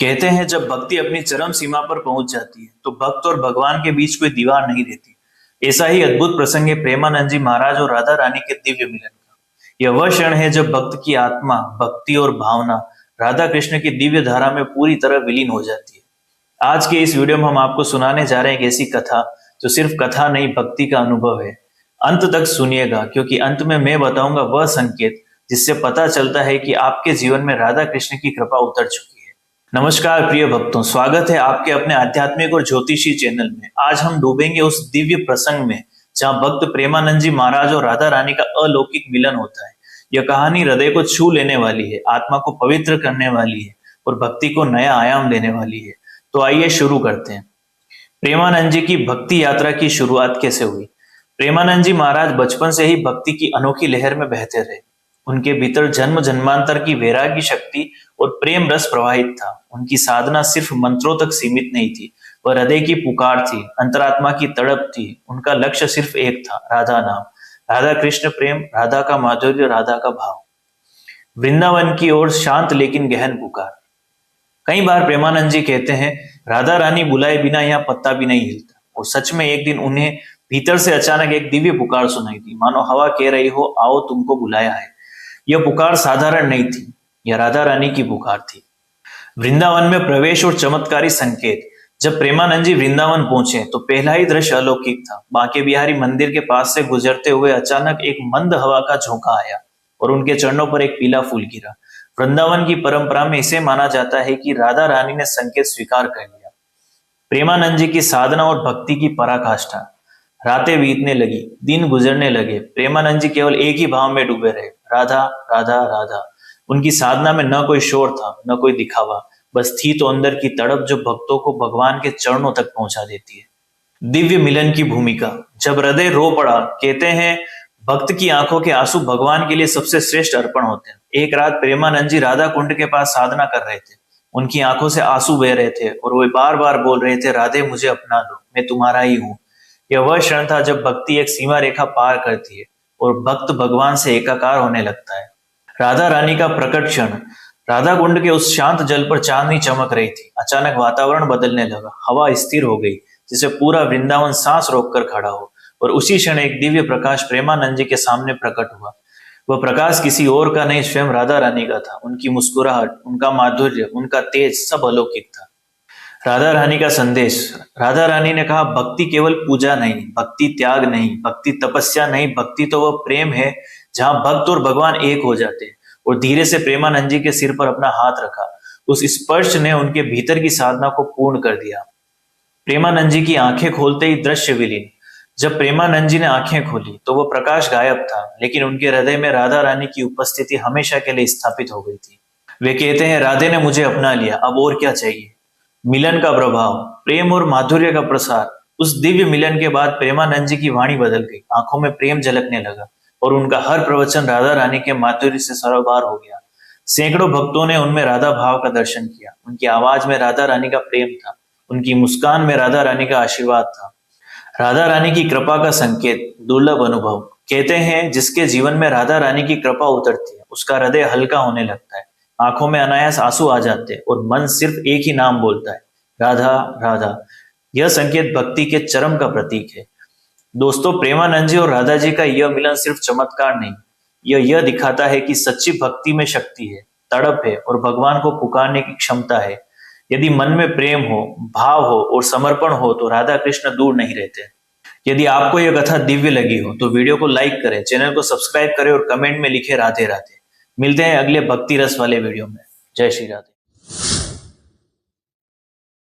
कहते हैं जब भक्ति अपनी चरम सीमा पर पहुंच जाती है तो भक्त और भगवान के बीच कोई दीवार नहीं रहती। ऐसा ही अद्भुत प्रसंग है प्रेमानंद जी महाराज और राधा रानी के दिव्य मिलन का। यह वह क्षण है जब भक्त की आत्मा, भक्ति और भावना राधा कृष्ण की दिव्य धारा में पूरी तरह विलीन हो जाती है। आज के इस वीडियो में हम आपको सुनाने जा रहे हैं एक ऐसी कथा जो सिर्फ कथा नहीं, भक्ति का अनुभव है। अंत तक सुनिएगा, क्योंकि अंत में मैं बताऊंगा वह संकेत जिससे पता चलता है कि आपके जीवन में राधा कृष्ण की कृपा उतर चुकी है। नमस्कार प्रिय भक्तों, स्वागत है आपके अपने आध्यात्मिक और ज्योतिषी चैनल में। आज हम डूबेंगे उस दिव्य प्रसंग में जहाँ भक्त प्रेमानंद जी महाराज और राधा रानी का अलौकिक मिलन होता है। यह कहानी हृदय को छू लेने वाली है, आत्मा को पवित्र करने वाली है और भक्ति को नया आयाम देने वाली है। तो आइए शुरू करते हैं। प्रेमानंद जी की भक्ति यात्रा की शुरुआत कैसे हुई। प्रेमानंद जी महाराज बचपन से ही भक्ति की अनोखी लहर में बहते रहे। उनके भीतर जन्म जन्मांतर की वैराग्य शक्ति और प्रेम रस प्रवाहित था। उनकी साधना सिर्फ मंत्रों तक सीमित नहीं थी, वह हृदय की पुकार थी, अंतरात्मा की तड़प थी। उनका लक्ष्य सिर्फ एक था, राधा नाम, राधा कृष्ण प्रेम, राधा का माधुर्य, राधा का भाव। वृंदावन की ओर शांत लेकिन गहन पुकार। कई बार प्रेमानंद जी कहते हैं, राधा रानी बुलाए बिना यहाँ पत्ता भी नहीं हिलता। और सच में एक दिन उन्हें भीतर से अचानक एक दिव्य पुकार सुनाई दी, मानो हवा कह रही हो, आओ तुमको बुलाया है। यह पुकार साधारण नहीं थी, यह राधा रानी की पुकार थी। वृंदावन में प्रवेश और चमत्कारी संकेत। जब प्रेमानंद जी वृंदावन पहुंचे तो पहला ही दृश्य अलौकिक था। बांके बिहारी मंदिर के पास से गुजरते हुए अचानक एक मंद हवा का झोंका आया और उनके चरणों पर एक पीला फूल गिरा। वृंदावन की परंपरा में इसे माना जाता है कि राधा रानी ने संकेत स्वीकार कर लिया। प्रेमानंद जी की साधना और भक्ति की पराकाष्ठा। रातें बीतने लगी, दिन गुजरने लगे, प्रेमानंद जी केवल एक ही भाव में डूबे रहे, राधा राधा राधा। उनकी साधना में न कोई शोर था, न कोई दिखावा, बस थी तो अंदर की तड़प जो भक्तों को भगवान के चरणों तक पहुंचा देती है। दिव्य मिलन की भूमिका। जब हृदय रो पड़ा, कहते हैं भक्त की आंखों के आंसू भगवान के लिए सबसे श्रेष्ठ अर्पण होते हैं। एक रात प्रेमानंद जी राधा कुंड के पास साधना कर रहे थे। उनकी आंखों से आंसू बह रहे थे और वे बार बार बोल रहे थे, राधे मुझे अपना लो, मैं तुम्हारा ही हूँ। यह वह क्षण था जब भक्ति एक सीमा रेखा पार करती है और भक्त भगवान से एकाकार होने लगता है। राधा रानी का प्रकट क्षण। राधा कुंड के उस शांत जल पर चांदनी चमक रही थी। अचानक वातावरण बदलने लगा, हवा स्थिर हो गई, जिसे पूरा वृंदावन सांस रोककर खड़ा हो। और उसी क्षण एक दिव्य प्रकाश प्रेमानंद जी के सामने प्रकट हुआ। वह प्रकाश किसी और का नहीं, स्वयं राधा रानी का था। उनकी मुस्कुराहट, उनका माधुर्य, उनका तेज, सब अलौकिक था। राधा रानी का संदेश। राधा रानी ने कहा, भक्ति केवल पूजा नहीं, भक्ति त्याग नहीं, भक्ति तपस्या नहीं, भक्ति तो वह प्रेम है जहां भक्त और भगवान एक हो जाते हैं। और धीरे से प्रेमानंद जी के सिर पर अपना हाथ रखा। उस स्पर्श ने उनके भीतर की साधना को पूर्ण कर दिया। प्रेमानंद जी की आंखें खोलते ही दृश्य विलीन। जब प्रेमानंद जी ने आंखें खोली तो वह प्रकाश गायब था, लेकिन उनके हृदय में राधा रानी की उपस्थिति हमेशा के लिए स्थापित हो गई थी। वे कहते हैं, राधे ने मुझे अपना लिया, अब और क्या चाहिए। मिलन का प्रभाव, प्रेम और माधुर्य का प्रसार। उस दिव्य मिलन के बाद प्रेमानंद जी की वाणी बदल गई, आंखों में प्रेम झलकने लगा और उनका हर प्रवचन राधा रानी के माधुर्य से सरोबार हो गया। सैकड़ों भक्तों ने उनमें राधा भाव का दर्शन किया। उनकी आवाज में राधा रानी का प्रेम था, उनकी मुस्कान में राधा रानी का आशीर्वाद था। राधा रानी की कृपा का संकेत, दुर्लभ अनुभव। कहते हैं जिसके जीवन में राधा रानी की कृपा उतरती है उसका हृदय हल्का होने लगता है, आंखों में अनायास आंसू आ जाते हैं और मन सिर्फ एक ही नाम बोलता है, राधा राधा। यह संकेत भक्ति के चरम का प्रतीक है। दोस्तों, प्रेमानंद जी और राधा जी का यह मिलन सिर्फ चमत्कार नहीं, यह दिखाता है कि सच्ची भक्ति में शक्ति है, तड़प है और भगवान को पुकारने की क्षमता है। यदि मन में प्रेम हो, भाव हो और समर्पण हो तो राधा कृष्ण दूर नहीं रहते। यदि आपको यह कथा दिव्य लगी हो तो वीडियो को लाइक करें, चैनल को सब्सक्राइब करें और कमेंट में लिखे राधे राधे। मिलते हैं अगले भक्ति रस वाले वीडियो में। जय श्री राधे।